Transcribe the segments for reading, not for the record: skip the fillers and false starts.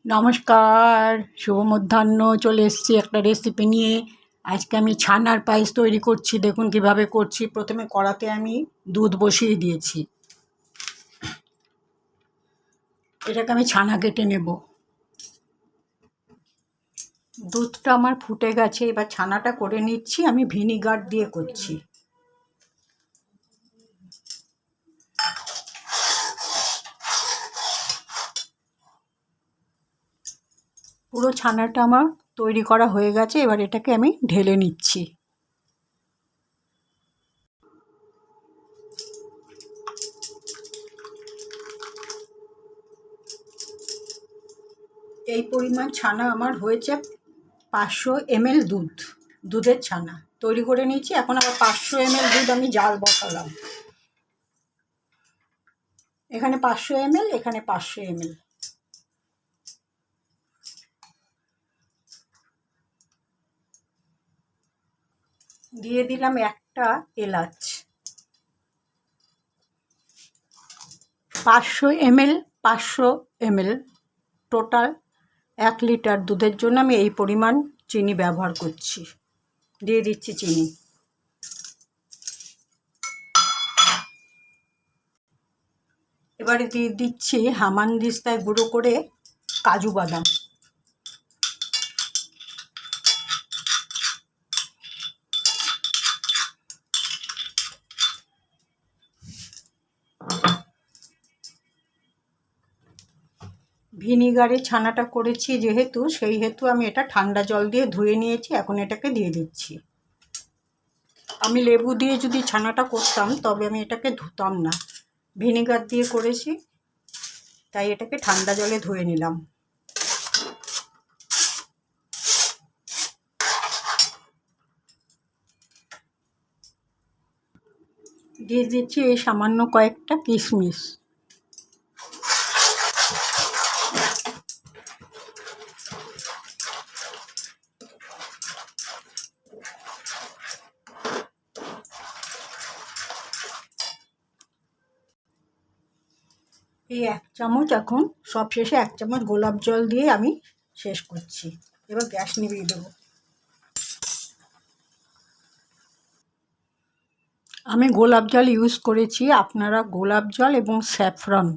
নমস্কার, শুভ মধ্যাহ্ন। চলে এসেছি একটা রেসিপি নিয়ে। আজকে আমি ছানার পায়েস তৈরি করছি। দেখুন কিভাবে করছি। প্রথমে কড়াতে আমি দুধ বসিয়ে দিয়েছি। এটাকে আমি ছানা কেটে নেব। দুধটা আমার ফুটে গেছে, এবার ছানাটা করে নিচ্ছি। আমি ভিনিগার দিয়ে করছি। পুরো ছানাটা আমার তৈরি করা হয়ে গেছে। এবার এটাকে আমি ঢেলে নিচ্ছি। এই পরিমাণ ছানা আমার হয়েছে 500 ml দুধের ছানা তৈরি করে নিয়েছি। এখন আবার 500 ml দুধ আমি জাল বসালাম। এখানে 500 ml, এখানে 500 ml। দিয়ে দিলাম একটা এলাচ। 500 ml 500 ml টোটাল 1 লিটার দুধের জন্য আমি এই পরিমাণ চিনি ব্যবহার করছি। দিয়ে দিচ্ছি চিনি। এবারে দিয়ে দিচ্ছি হামানদিস্তায় গুঁড়ো করে কাজু বাদাম। ভিনিগারে ছানাটা করেছি যেহেতু, সেই হেতু আমি এটা ঠান্ডা জল দিয়ে ধুয়ে নিয়েছি। এখন এটাকে দিয়ে দিচ্ছি। আমি লেবু দিয়ে যদি ছানাটা করতাম তবে আমি এটাকে ধুতাম না। ভিনিগার দিয়ে করেছি, তাই এটাকে ঠান্ডা জলে ধুয়ে নিলাম। দিয়ে দিচ্ছি এই সামান্য কয়েকটা কিশমিশ। এই 1 চামচ, এখন সবশেষে 1 চামচ গোলাপ জল দিয়ে আমি শেষ করছি। এবার গ্যাস নিভিয়ে দেবো। আমি গোলাপ জল ইউজ করেছি। আপনারা গোলাপ জল এবং স্যাফরন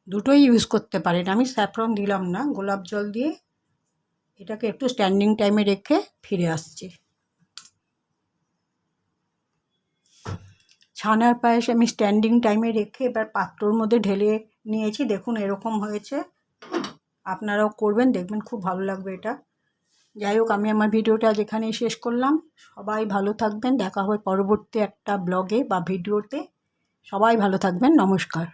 দুটোই ইউজ করতে পারেন। আমি স্যাফরন দিলাম না, গোলাপ জল দিয়ে এটাকে একটু স্ট্যান্ডিং টাইমে রেখে ফিরে আসছি। ছানার পায়েস আমি স্ট্যান্ডিং টাইমে রেখে এবার পাত্রর মধ্যে ঢেলে নিয়েছি। দেখুন এরকম হয়েছে। আপনারাও করবেন, দেখবেন খুব ভালো লাগবে এটা। যাই হোক, আমি আমার ভিডিওটা আজ এখানেই শেষ করলাম। সবাই ভালো থাকবেন। দেখা হবে পরবর্তী একটা ব্লগে বা ভিডিওতে। সবাই ভালো থাকবেন। নমস্কার।